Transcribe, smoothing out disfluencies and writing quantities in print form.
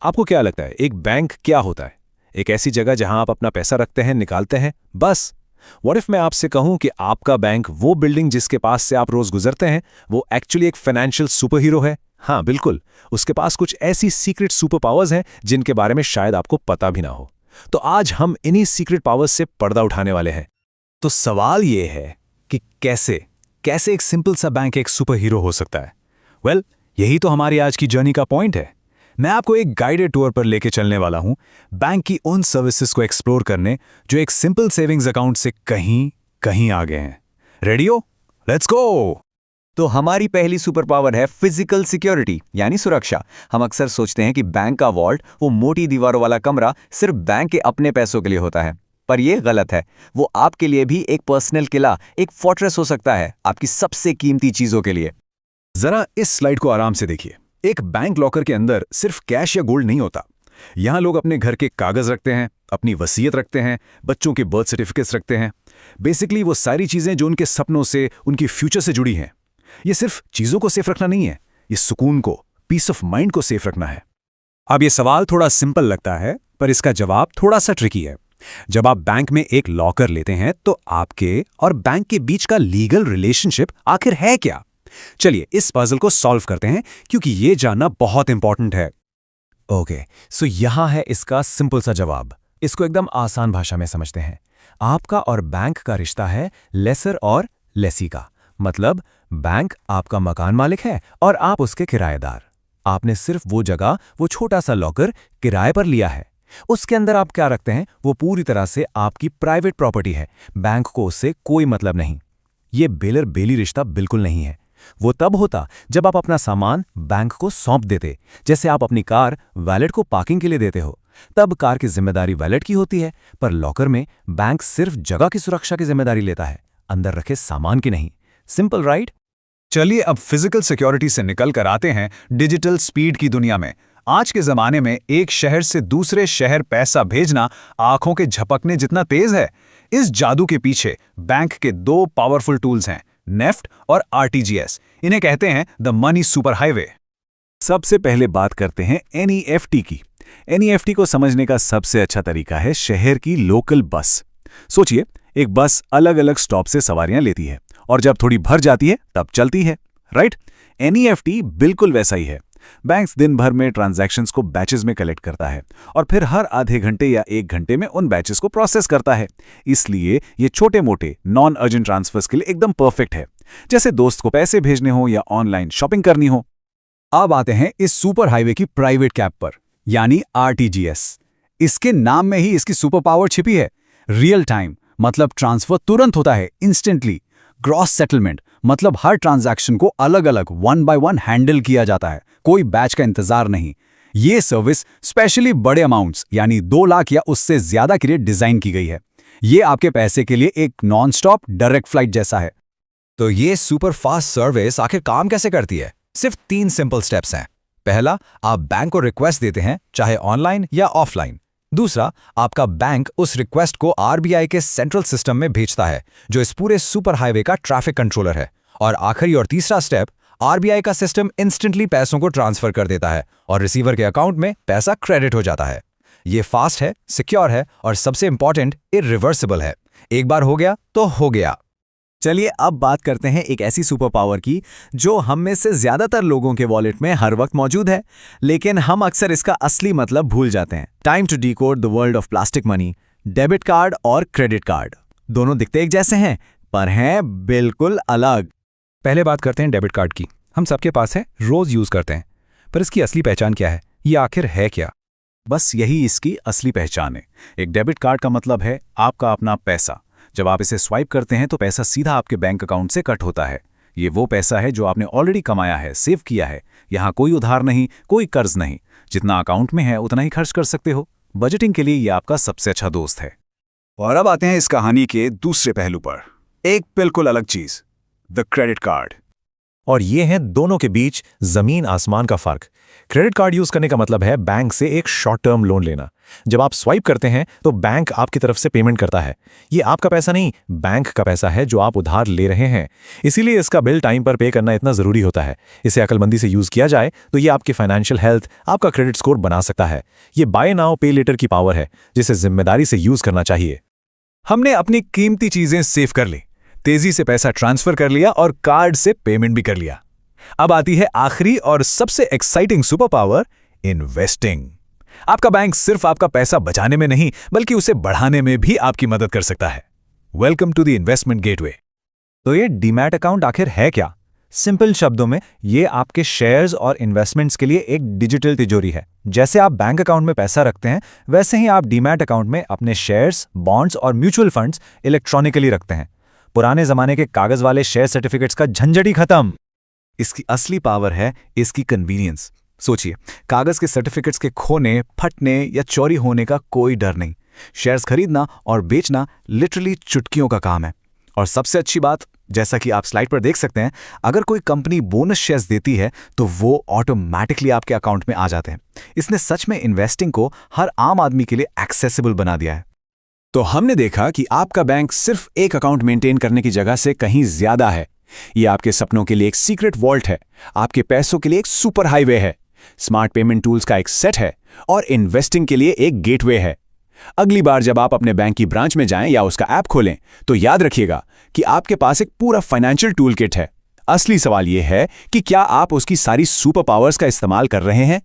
आपको क्या लगता है एक बैंक क्या होता है? एक ऐसी जगह जहां आप अपना पैसा रखते हैं, निकालते हैं, बस? व्हाट इफ मैं आपसे कहूं कि आपका बैंक वो बिल्डिंग जिसके पास से आप रोज गुजरते हैं, वो एक्चुअली एक फाइनेंशियल सुपर हीरो है? हाँ बिल्कुल, उसके पास कुछ ऐसी सीक्रेट सुपर पावर्स हैं जिनके बारे में शायद आपको पता भी ना हो। तो आज हम इन्हीं सीक्रेट पावर्स से पर्दा उठाने वाले हैं। तो सवाल ये है कि कैसे कैसे एक सिंपल सा बैंक एक सुपर हीरो हो सकता है? वेल, यही तो हमारी आज की जर्नी का पॉइंट है। मैं आपको एक गाइडेड टूर पर लेके चलने वाला हूं, बैंक की उन सर्विसेज को एक्सप्लोर करने जो एक सिंपल सेविंग्स अकाउंट से कहीं कहीं आगे हैं। रेडी हो? Let's go! तो हमारी पहली सुपर पावर है फिजिकल सिक्योरिटी यानी सुरक्षा। हम अक्सर सोचते हैं कि बैंक का वॉल्ट, वो मोटी दीवारों वाला कमरा, सिर्फ बैंक के अपने पैसों के लिए होता है, पर यह गलत है। वो आपके लिए भी एक पर्सनल किला, एक फोर्ट्रेस हो सकता है, आपकी सबसे कीमती चीजों के लिए। जरा इस स्लाइड को आराम से देखिए। एक बैंक लॉकर के अंदर सिर्फ कैश या गोल्ड नहीं होता। यहां लोग अपने घर के कागज रखते हैं, अपनी वसीयत रखते हैं, बच्चों के बर्थ सर्टिफिकेट्स रखते हैं। बेसिकली वो सारी चीजें जो उनके सपनों से, उनकी फ्यूचर से जुड़ी हैं। ये सिर्फ चीजों को सेफ रखना नहीं है, ये सुकून को, पीस ऑफ माइंड को सेफ रखना है। अब ये सवाल थोड़ा सिंपल लगता है, पर इसका जवाब थोड़ा सा ट्रिकी है। जब आप बैंक में एक लॉकर लेते हैं तो आपके और बैंक के बीच का लीगल रिलेशनशिप आखिर है क्या? चलिए इस पजल को सॉल्व करते हैं, क्योंकि ये जानना बहुत इंपॉर्टेंट है। ओके, सो यहां है इसका सिंपल सा जवाब। इसको एकदम आसान भाषा में समझते हैं। आपका और बैंक का रिश्ता है लेसर और लेसी का। मतलब बैंक आपका मकान मालिक है और आप उसके किराएदार। आपने सिर्फ वो जगह, वो छोटा सा लॉकर किराए पर लिया है। उसके अंदर आप क्या रखते हैं वो पूरी तरह से आपकी प्राइवेट प्रॉपर्टी है। बैंक को उससे कोई मतलब नहीं। ये बेलर बेली रिश्ता बिल्कुल नहीं है। वो तब होता जब आप अपना सामान बैंक को सौंप देते। जैसे आप अपनी कार वैलेट को पार्किंग के लिए देते हो, तब कार की जिम्मेदारी वैलेट की होती है, पर लॉकर में बैंक सिर्फ जगह की सुरक्षा की जिम्मेदारी लेता है, अंदर रखे सामान की नहीं। Simple right? चलिए अब फिजिकल सिक्योरिटी से निकल कर आते हैं डिजिटल स्पीड की दुनिया में। आज के जमाने में एक शहर से दूसरे शहर पैसा भेजना आंखों के झपकने जितना तेज है। इस जादू के पीछे बैंक के दो पावरफुल टूल्स हैं, नेफ्ट और आरटीजीएस। इन्हें कहते हैं द मनी सुपर हाईवे। सबसे पहले बात करते हैं एनईएफटी की। एनईएफटी को समझने का सबसे अच्छा तरीका है शहर की लोकल बस। सोचिए, एक बस अलग अलग स्टॉप से सवारियां लेती है और जब थोड़ी भर जाती है तब चलती है, राइट? एनईएफटी बिल्कुल वैसा ही है। बैंक्स दिन भर में ट्रांजैक्शंस को बैचेस में कलेक्ट करता है और फिर हर आधे घंटे या एक घंटे में उन बैचेस को प्रोसेस करता है। इसलिए ये छोटे मोटे नॉन अर्जेंट ट्रांसफर्स के लिए एकदम परफेक्ट है, जैसे दोस्त को पैसे भेजने हो या ऑनलाइन शॉपिंग करनी हो। अब आते हैं इस सुपर हाईवे की प्राइवेट कैब पर, यानी आरटीजीएस। इसके नाम में ही इसकी सुपर पावर छिपी है। रियल टाइम मतलब ट्रांसफर तुरंत होता है, इंस्टेंटली। ग्रॉस सेटलमेंट मतलब हर ट्रांजैक्शन को अलग अलग 1 बाय 1 हैंडल किया जाता है, कोई बैच का इंतजार नहीं। ये सर्विस स्पेशली बड़े अमाउंट्स यानी 2 लाख या उससे ज्यादा के लिए डिजाइन की गई है। ये आपके पैसे के लिए एक नॉन स्टॉप डायरेक्ट फ्लाइट जैसा है। तो ये सुपर फास्ट सर्विस आखिर काम कैसे करती है? सिर्फ 3 सिंपल स्टेप्स हैं। पहला, आप बैंक को रिक्वेस्ट देते हैं, चाहे ऑनलाइन या ऑफलाइन। दूसरा, आपका बैंक उस रिक्वेस्ट को आरबीआई के सेंट्रल सिस्टम में भेजता है, जो इस पूरे सुपर हाईवे का ट्रैफिक कंट्रोलर है। और आखिरी और तीसरा स्टेप, आरबीआई का सिस्टम इंस्टेंटली पैसों को ट्रांसफर कर देता है और रिसीवर के अकाउंट में पैसा क्रेडिट हो जाता है। ये फास्ट है, सिक्योर है और सबसे इंपॉर्टेंट, इरिवर्सिबल है। एक बार हो गया तो हो गया। चलिए अब बात करते हैं एक ऐसी सुपर पावर की जो हम में से ज्यादातर लोगों के वॉलेट में हर वक्त मौजूद है, लेकिन हम अक्सर इसका असली मतलब भूल जाते हैं। Time to decode the world of plastic money. Debit card और क्रेडिट कार्ड दोनों दिखते एक जैसे हैं, पर हैं बिल्कुल अलग। पहले बात करते हैं डेबिट कार्ड की। हम सबके पास है, रोज यूज करते हैं, पर इसकी असली पहचान क्या है? ये आखिर है क्या? बस यही इसकी असली पहचान है। एक डेबिट कार्ड का मतलब है आपका अपना पैसा। जब आप इसे स्वाइप करते हैं तो पैसा सीधा आपके बैंक अकाउंट से कट होता है। ये वो पैसा है जो आपने ऑलरेडी कमाया है, सेव किया है। यहाँ कोई उधार नहीं, कोई कर्ज नहीं। जितना अकाउंट में है उतना ही खर्च कर सकते हो। बजटिंग के लिए ये आपका सबसे अच्छा दोस्त है। और अब आते हैं इस कहानी के दूसरे पहलू पर, एक बिल्कुल अलग चीज, द क्रेडिट कार्ड। और ये है दोनों के बीच जमीन आसमान का फर्क। क्रेडिट कार्ड यूज करने का मतलब है बैंक से एक शॉर्ट टर्म लोन लेना। जब आप स्वाइप करते हैं तो बैंक आपकी तरफ से पेमेंट करता है। ये आपका पैसा नहीं, बैंक का पैसा है जो आप उधार ले रहे हैं। इसीलिए इसका बिल टाइम पर पे करना इतना जरूरी होता है। इसे अकलमंदी से यूज किया जाए तो ये आपकी फाइनेंशियल हेल्थ, आपका क्रेडिट स्कोर बना सकता है। ये बाय नाउ पे लेटर की पावर है जिसे जिम्मेदारी से यूज करना चाहिए। हमने अपनी कीमती चीजें सेव कर ली, तेजी से पैसा ट्रांसफर कर लिया और कार्ड से पेमेंट भी कर लिया। अब आती है आखिरी और सबसे एक्साइटिंग सुपर पावर, इन्वेस्टिंग। आपका बैंक सिर्फ आपका पैसा बचाने में नहीं बल्कि उसे बढ़ाने में भी आपकी मदद कर सकता है। Welcome to the investment gateway. तो ये डीमैट अकाउंट आखिर है क्या? सिंपल शब्दों में ये आपके शेयर्स और इन्वेस्टमेंट्स के लिए एक डिजिटल तिजोरी है। जैसे आप बैंक अकाउंट में पैसा रखते हैं, वैसे ही आप डीमैट अकाउंट में अपने शेयर्स, बॉन्ड्स और म्यूचुअल फंड्स इलेक्ट्रॉनिकली रखते हैं। पुराने जमाने के कागज वाले शेयर सर्टिफिकेट्स का झंझट ही खत्म। इसकी असली पावर है इसकी कन्वीनियंस। सोचिए, कागज के सर्टिफिकेट्स के खोने, फटने या चोरी होने का कोई डर नहीं। शेयर्स खरीदना और बेचना लिटरली चुटकियों का काम है। और सबसे अच्छी बात, जैसा कि आप स्लाइड पर देख सकते हैं, अगर कोई कंपनी बोनस शेयर्स देती है तो वो ऑटोमैटिकली आपके अकाउंट में आ जाते हैं। इसने सच में इन्वेस्टिंग को हर आम आदमी के लिए एक्सेसिबल बना दिया है। तो हमने देखा कि आपका बैंक सिर्फ एक अकाउंट मेंटेन करने की जगह से कहीं ज्यादा है। ये आपके सपनों के लिए एक सीक्रेट वॉल्ट है, आपके पैसों के लिए एक सुपर हाईवे है, स्मार्ट पेमेंट टूल्स का एक सेट है और इन्वेस्टिंग के लिए एक गेटवे है। अगली बार जब आप अपने बैंक की ब्रांच में जाएं या उसका ऐप खोलें तो याद रखिएगा कि आपके पास एक पूरा फाइनेंशियल टूल किट है। असली सवाल यह है कि क्या आप उसकी सारी सुपर पावर्स का इस्तेमाल कर रहे हैं?